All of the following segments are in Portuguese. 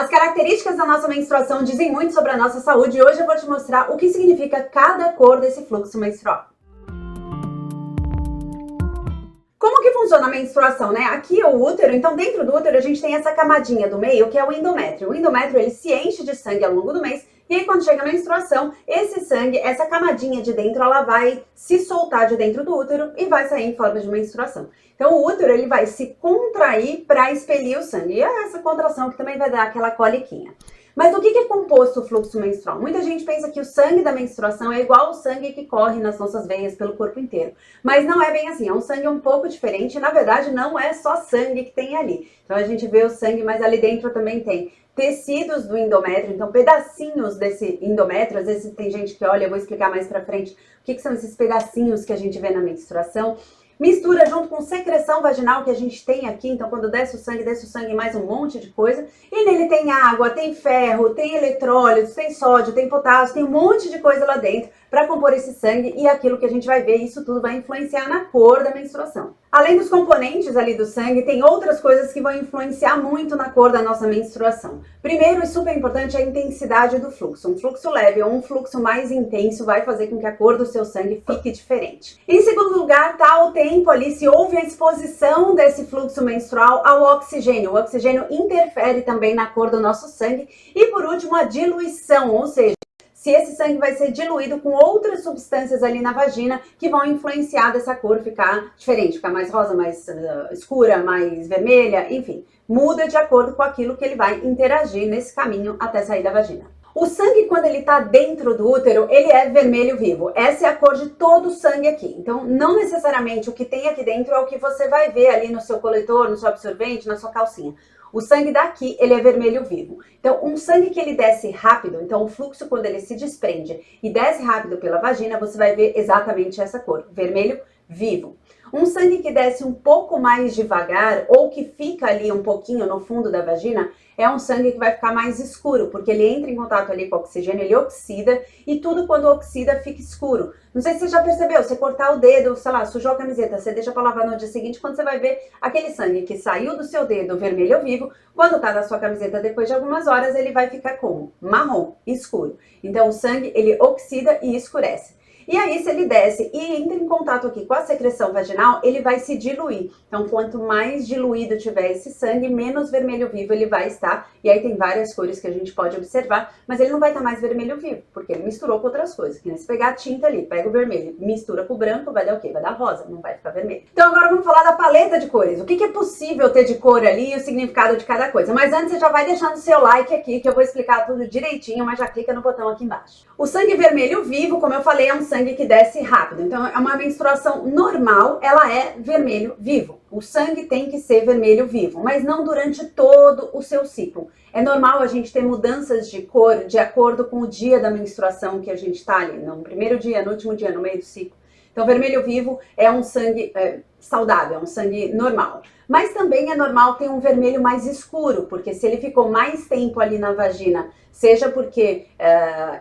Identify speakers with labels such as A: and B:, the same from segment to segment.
A: As características da nossa menstruação dizem muito sobre a nossa saúde e hoje eu vou te mostrar o que significa cada cor desse fluxo menstrual. Como que funciona a menstruação, né? Aqui é o útero, então dentro do útero a gente tem essa camadinha do meio que é o endométrio. O endométrio ele se enche de sangue ao longo do mês e aí quando chega a menstruação, esse sangue, essa camadinha de dentro, ela vai se soltar de dentro do útero e vai sair em forma de menstruação. Então o útero ele vai se contrair para expelir o sangue. E é essa contração que também vai dar aquela coliquinha. Mas do que é composto o fluxo menstrual? Muita gente pensa que o sangue da menstruação é igual ao sangue que corre nas nossas veias pelo corpo inteiro. Mas não é bem assim, é um sangue um pouco diferente. Na verdade, não é só sangue que tem ali. Então a gente vê o sangue, mas ali dentro também tem tecidos do endométrio, então pedacinhos desse endométrio. Às vezes tem gente que olha, eu vou explicar mais pra frente o que são esses pedacinhos que a gente vê na menstruação. Mistura junto com secreção vaginal que a gente tem aqui, então quando desce o sangue mais um monte de coisa. E nele tem água, tem ferro, tem eletrólitos, tem sódio, tem potássio, tem um monte de coisa lá dentro para compor esse sangue e aquilo que a gente vai ver, isso tudo vai influenciar na cor da menstruação. Além dos componentes ali do sangue, tem outras coisas que vão influenciar muito na cor da nossa menstruação. Primeiro, e super importante, é a intensidade do fluxo. Um fluxo leve ou um fluxo mais intenso vai fazer com que a cor do seu sangue fique diferente. Em segundo lugar, tá o tempo ali, se houve a exposição desse fluxo menstrual ao oxigênio. O oxigênio interfere também na cor do nosso sangue. E por último, a diluição, ou seja, se esse sangue vai ser diluído com outras substâncias ali na vagina que vão influenciar dessa cor ficar diferente, ficar mais rosa, mais escura, mais vermelha, enfim. Muda de acordo com aquilo que ele vai interagir nesse caminho até sair da vagina. O sangue, quando ele tá dentro do útero, ele é vermelho vivo. Essa é a cor de todo o sangue aqui. Então, não necessariamente o que tem aqui dentro é o que você vai ver ali no seu coletor, no seu absorvente, na sua calcinha. O sangue daqui, ele é vermelho vivo. Então, um sangue que ele desce rápido, então o fluxo quando ele se desprende e desce rápido pela vagina, você vai ver exatamente essa cor, vermelho vivo. Um sangue que desce um pouco mais devagar ou que fica ali um pouquinho no fundo da vagina é um sangue que vai ficar mais escuro, porque ele entra em contato ali com o oxigênio, ele oxida e tudo quando oxida fica escuro. Não sei se você já percebeu, você cortar o dedo, sei lá, sujou a camiseta, você deixa pra lavar no dia seguinte, quando você vai ver aquele sangue que saiu do seu dedo vermelho ou vivo, quando tá na sua camiseta depois de algumas horas, ele vai ficar como? Marrom, escuro. Então o sangue, ele oxida e escurece. E aí, se ele desce e entra em contato aqui com a secreção vaginal, ele vai se diluir. Então, quanto mais diluído tiver esse sangue, menos vermelho vivo ele vai estar. E aí tem várias cores que a gente pode observar, mas ele não vai estar mais vermelho vivo, porque ele misturou com outras coisas. Que nem se pegar a tinta ali, pega o vermelho, mistura com o branco, vai dar o quê? Vai dar rosa, não vai ficar vermelho. Então, agora vamos falar da paleta de cores. O que é possível ter de cor ali e o significado de cada coisa. Mas antes, você já vai deixando o seu like aqui, que eu vou explicar tudo direitinho, mas já clica no botão aqui embaixo. O sangue vermelho vivo, como eu falei, é um sangue que desce rápido. Então, é uma menstruação normal, ela é vermelho vivo. O sangue tem que ser vermelho vivo, mas não durante todo o seu ciclo. É normal a gente ter mudanças de cor de acordo com o dia da menstruação que a gente está ali, no primeiro dia, no último dia, no meio do ciclo. Então, vermelho vivo é um sangue saudável, é um sangue normal. Mas também é normal ter um vermelho mais escuro, porque se ele ficou mais tempo ali na vagina, seja porque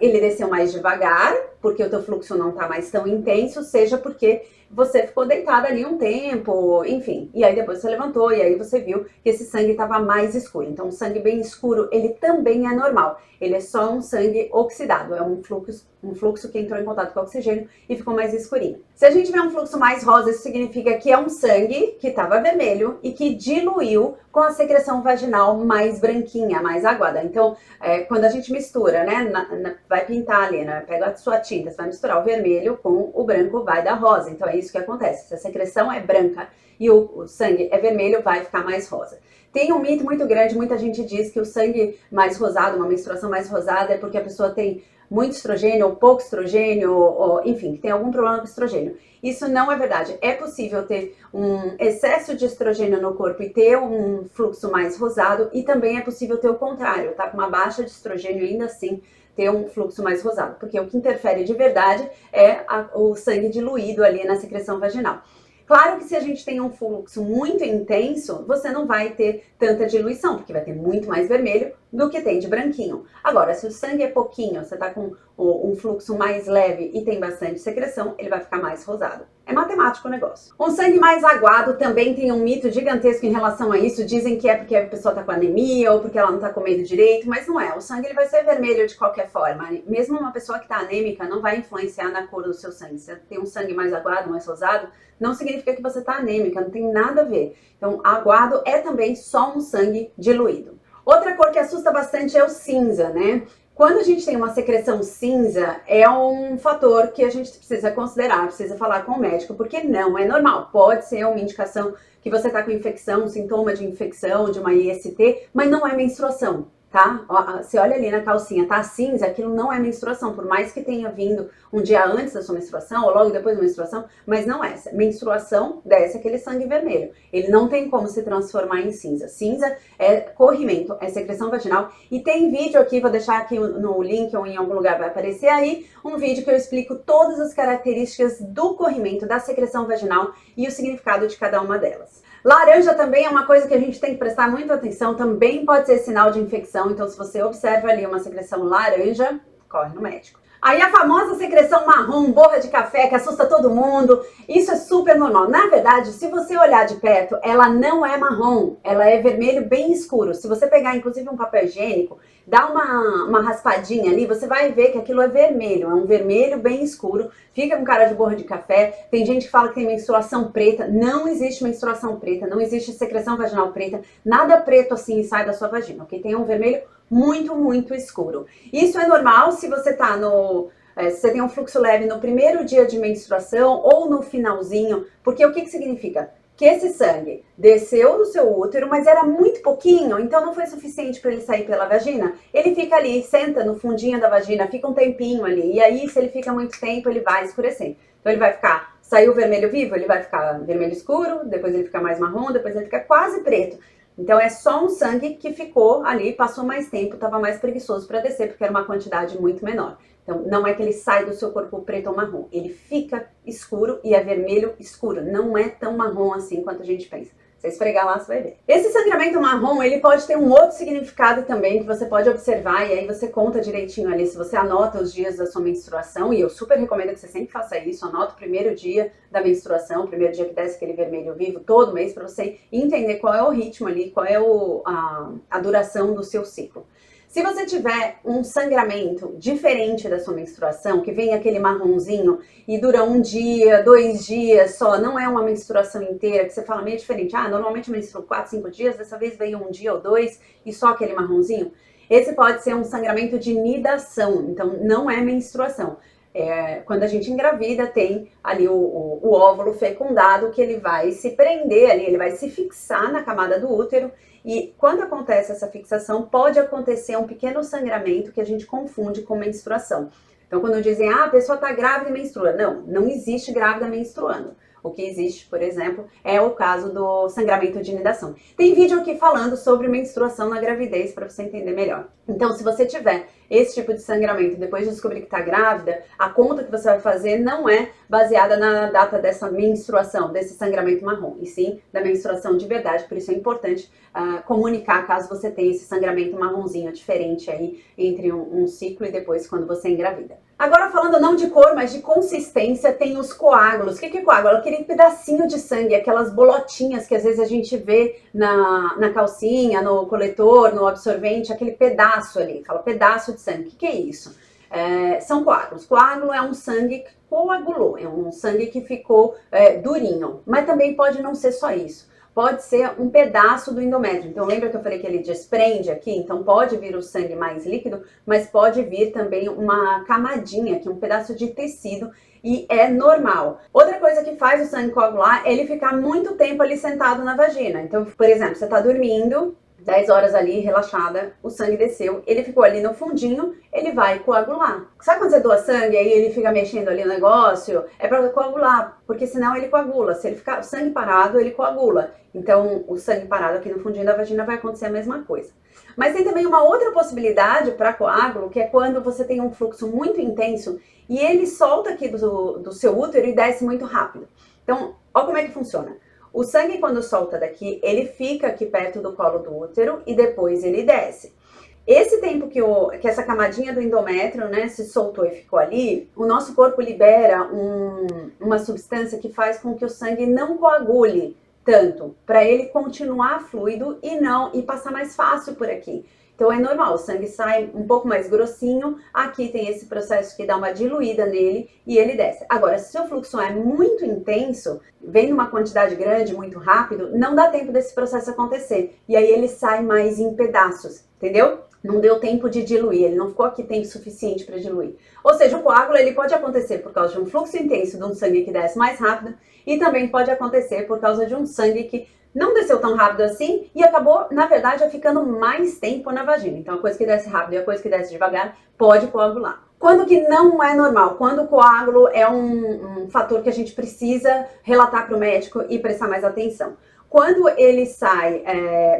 A: ele desceu mais devagar, porque o teu fluxo não está mais tão intenso, seja porque você ficou deitada ali um tempo, enfim. E aí depois você levantou e aí você viu que esse sangue estava mais escuro. Então, o sangue bem escuro, ele também é normal. Ele é só um sangue oxidado, é um fluxo que entrou em contato com o oxigênio e ficou mais escurinho. Se a gente vê um fluxo mais rosa, isso significa que é um sangue que estava vermelho e que diluiu com a secreção vaginal mais branquinha, mais aguada. Então, quando a gente mistura, né, vai pintar ali, né, pega a sua tinta, você vai misturar o vermelho com o branco, vai dar rosa. Então, é isso que acontece. Se a secreção é branca e o sangue é vermelho, vai ficar mais rosa. Tem um mito muito grande, muita gente diz que o sangue mais rosado, uma menstruação mais rosada, é porque a pessoa tem muito estrogênio ou pouco estrogênio, ou, enfim, que tem algum problema com estrogênio. Isso não é verdade. É possível ter um excesso de estrogênio no corpo e ter um fluxo mais rosado, e também é possível ter o contrário, tá? Com uma baixa de estrogênio ainda assim ter um fluxo mais rosado, porque o que interfere de verdade é o sangue diluído ali na secreção vaginal. Claro que se a gente tem um fluxo muito intenso, você não vai ter tanta diluição, porque vai ter muito mais vermelho do que tem de branquinho. Agora, se o sangue é pouquinho, você tá com um fluxo mais leve e tem bastante secreção, ele vai ficar mais rosado. É matemático o negócio. Um sangue mais aguado também tem um mito gigantesco em relação a isso. Dizem que é porque a pessoa tá com anemia ou porque ela não tá comendo direito, mas não é. O sangue ele vai ser vermelho de qualquer forma. Mesmo uma pessoa que tá anêmica não vai influenciar na cor do seu sangue. Se tem um sangue mais aguado, mais rosado, não significa que você tá anêmica, não tem nada a ver. Então, aguado é também só um sangue diluído. Outra cor que assusta bastante é o cinza, né? Quando a gente tem uma secreção cinza, é um fator que a gente precisa considerar, precisa falar com o médico, porque não é normal. Pode ser uma indicação que você está com infecção, um sintoma de infecção, de uma IST, mas não é menstruação, tá? Você olha ali na calcinha, tá cinza, aquilo não é menstruação, por mais que tenha vindo um dia antes da sua menstruação ou logo depois da menstruação, mas não é essa. Menstruação desce aquele sangue vermelho. Ele não tem como se transformar em cinza. Cinza é corrimento, é secreção vaginal. E tem vídeo aqui, vou deixar aqui no link ou em algum lugar vai aparecer aí, um vídeo que eu explico todas as características do corrimento, da secreção vaginal e o significado de cada uma delas. Laranja também é uma coisa que a gente tem que prestar muita atenção, também pode ser sinal de infecção, então se você observa ali uma secreção laranja, corre no médico. Aí a famosa secreção marrom, borra de café, que assusta todo mundo, isso é super normal. Na verdade, se você olhar de perto, ela não é marrom, ela é vermelho bem escuro. Se você pegar inclusive um papel higiênico, dá uma raspadinha ali, você vai ver que aquilo é vermelho, é um vermelho bem escuro, fica com cara de borra de café. Tem gente que fala que tem menstruação preta, não existe menstruação preta, não existe secreção vaginal preta, nada preto assim sai da sua vagina, ok? Tem um vermelho muito, muito escuro. Isso é normal se você tá se você tem um fluxo leve no primeiro dia de menstruação ou no finalzinho, porque o que significa? Que esse sangue desceu do seu útero, mas era muito pouquinho, então não foi suficiente para ele sair pela vagina. Ele fica ali, senta no fundinho da vagina, fica um tempinho ali, e aí se ele fica muito tempo, ele vai escurecer. Então ele vai ficar, saiu vermelho vivo, ele vai ficar vermelho escuro, depois ele fica mais marrom, depois ele fica quase preto. Então é só um sangue que ficou ali, passou mais tempo, estava mais preguiçoso para descer, porque era uma quantidade muito menor. Então não é que ele sai do seu corpo preto ou marrom, ele fica escuro e é vermelho escuro, não é tão marrom assim quanto a gente pensa. Se você esfregar lá, você vai ver. Esse sangramento marrom, ele pode ter um outro significado também, que você pode observar, e aí você conta direitinho ali, se você anota os dias da sua menstruação, e eu super recomendo que você sempre faça isso, anota o primeiro dia da menstruação, o primeiro dia que desce aquele vermelho vivo, todo mês, para você entender qual é o ritmo ali, qual é a duração do seu ciclo. Se você tiver um sangramento diferente da sua menstruação, que vem aquele marronzinho e dura um dia, 2 dias só, não é uma menstruação inteira, que você fala meio diferente, normalmente eu menstruo 4, 5 dias, dessa vez veio um dia ou 2 e só aquele marronzinho, esse pode ser um sangramento de nidação, então não é menstruação. Quando a gente engravida, tem ali o óvulo fecundado que ele vai se prender ali, ele vai se fixar na camada do útero e quando acontece essa fixação, pode acontecer um pequeno sangramento que a gente confunde com menstruação. Então, quando dizem, a pessoa está grávida e menstrua, não existe grávida menstruando. O que existe, por exemplo, é o caso do sangramento de nidação. Tem vídeo aqui falando sobre menstruação na gravidez para você entender melhor. Então, se você tiver esse tipo de sangramento depois de descobrir que está grávida, a conta que você vai fazer não é baseada na data dessa menstruação, desse sangramento marrom, e sim da menstruação de verdade. Por isso é importante comunicar caso você tenha esse sangramento marronzinho diferente aí entre um ciclo e depois quando você engravida. Agora falando não de cor, mas de consistência, tem os coágulos. O que é coágulo? Aquele pedacinho de sangue, aquelas bolotinhas que às vezes a gente vê na calcinha, no coletor, no absorvente, aquele pedaço ali, fala pedaço de sangue. O que é isso? São coágulos. Coágulo é um sangue que coagulou, é um sangue que ficou durinho, mas também pode não ser só isso. Pode ser um pedaço do endométrio. Então, lembra que eu falei que ele desprende aqui? Então, pode vir o sangue mais líquido, mas pode vir também uma camadinha aqui, um pedaço de tecido, e é normal. Outra coisa que faz o sangue coagular é ele ficar muito tempo ali sentado na vagina. Então, por exemplo, você tá dormindo, 10 horas ali, relaxada, o sangue desceu, ele ficou ali no fundinho, ele vai coagular. Sabe quando você doa sangue e aí ele fica mexendo ali no negócio? É para coagular, porque senão ele coagula. Se ele ficar o sangue parado, ele coagula. Então, o sangue parado aqui no fundinho da vagina vai acontecer a mesma coisa. Mas tem também uma outra possibilidade para coágulo, que é quando você tem um fluxo muito intenso e ele solta aqui do seu útero e desce muito rápido. Então, olha como é que funciona. O sangue, quando solta daqui, ele fica aqui perto do colo do útero e depois ele desce. Esse tempo tempo que essa camadinha do endométrio, né, se soltou e ficou ali, o nosso corpo libera uma substância que faz com que o sangue não coagule tanto, para ele continuar fluido e passar mais fácil por aqui. Então é normal, o sangue sai um pouco mais grossinho, aqui tem esse processo que dá uma diluída nele e ele desce. Agora, se o seu fluxo é muito intenso, vem numa quantidade grande, muito rápido, não dá tempo desse processo acontecer. E aí ele sai mais em pedaços, entendeu? Não deu tempo de diluir, ele não ficou aqui tempo suficiente para diluir. Ou seja, o coágulo ele pode acontecer por causa de um fluxo intenso de um sangue que desce mais rápido e também pode acontecer por causa de um sangue que não desceu tão rápido assim e acabou, na verdade, ficando mais tempo na vagina. Então, a coisa que desce rápido e a coisa que desce devagar pode coagular. Quando que não é normal? Quando o coágulo é um fator que a gente precisa relatar para o médico e prestar mais atenção. Quando ele sai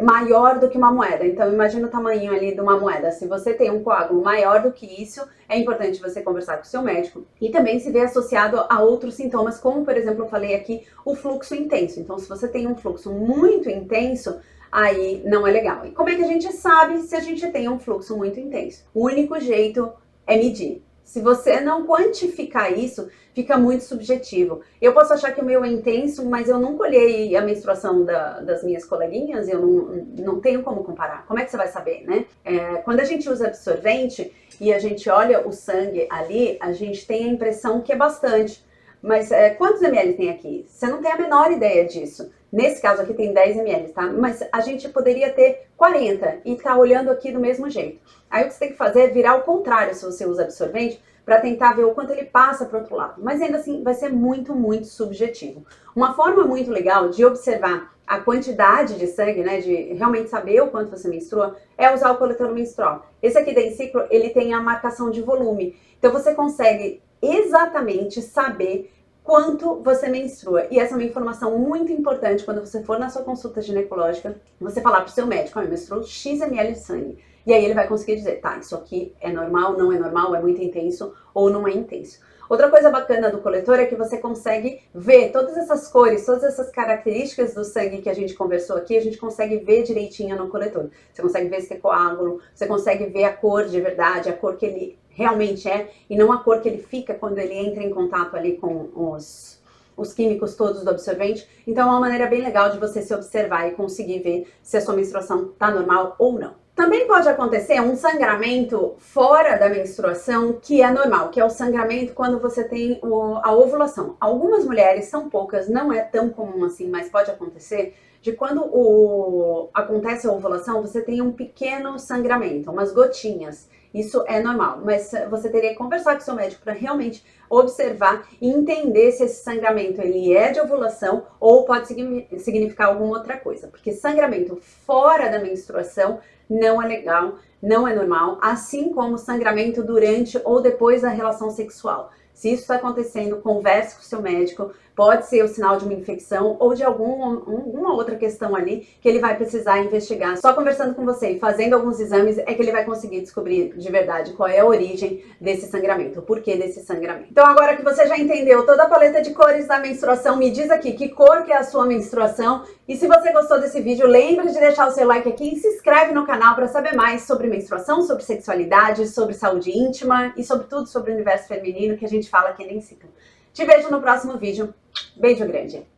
A: maior do que uma moeda, então imagina o tamanho ali de uma moeda. Se você tem um coágulo maior do que isso, é importante você conversar com o seu médico e também se ver associado a outros sintomas, como por exemplo eu falei aqui, o fluxo intenso. Então se você tem um fluxo muito intenso, aí não é legal. E como é que a gente sabe se a gente tem um fluxo muito intenso? O único jeito é medir. Se você não quantificar isso, fica muito subjetivo. Eu posso achar que o meu é intenso, mas eu nunca olhei a menstruação das minhas coleguinhas, eu não tenho como comparar. Como é que você vai saber, né? Quando a gente usa absorvente e a gente olha o sangue ali, a gente tem a impressão que é bastante. Mas quantos ml tem aqui? Você não tem a menor ideia disso. Nesse caso aqui tem 10 ml, tá? Mas a gente poderia ter 40 e tá olhando aqui do mesmo jeito. Aí o que você tem que fazer é virar ao contrário se você usa absorvente para tentar ver o quanto ele passa para o outro lado. Mas ainda assim vai ser muito, muito subjetivo. Uma forma muito legal de observar a quantidade de sangue, né, de realmente saber o quanto você menstrua, é usar o coletor menstrual. Esse aqui da Enciclo, ele tem a marcação de volume. Então você consegue exatamente saber quanto você menstrua. E essa é uma informação muito importante quando você for na sua consulta ginecológica, você falar pro seu médico, eu menstruo X ml de sangue. E aí ele vai conseguir dizer, tá, isso aqui é normal, não é normal, é muito intenso ou não é intenso. Outra coisa bacana do coletor é que você consegue ver todas essas cores, todas essas características do sangue que a gente conversou aqui, a gente consegue ver direitinho no coletor. Você consegue ver se é coágulo, você consegue ver a cor de verdade, a cor que ele realmente é, e não a cor que ele fica quando ele entra em contato ali com os químicos todos do absorvente. Então é uma maneira bem legal de você se observar e conseguir ver se a sua menstruação tá normal ou não. Também pode acontecer um sangramento fora da menstruação que é normal, que é o sangramento quando você tem a ovulação. Algumas mulheres, são poucas, não é tão comum assim, mas pode acontecer, de quando acontece a ovulação, você tem um pequeno sangramento, umas gotinhas. Isso é normal, mas você teria que conversar com o seu médico para realmente observar e entender se esse sangramento ele é de ovulação ou pode significar alguma outra coisa. Porque sangramento fora da menstruação não é legal, não é normal, assim como sangramento durante ou depois da relação sexual. Se isso está acontecendo, converse com o seu médico, pode ser o sinal de uma infecção ou de alguma outra questão ali que ele vai precisar investigar. Só conversando com você e fazendo alguns exames é que ele vai conseguir descobrir de verdade qual é a origem desse sangramento, o porquê desse sangramento. Então agora que você já entendeu toda a paleta de cores da menstruação, me diz aqui que cor que é a sua menstruação. E se você gostou desse vídeo, lembre de deixar o seu like aqui e se inscreve no canal para saber mais sobre menstruação, sobre sexualidade, sobre saúde íntima e sobre tudo sobre o universo feminino que a gente fala aqui na Enciclo. Te vejo no próximo vídeo. Beijo grande!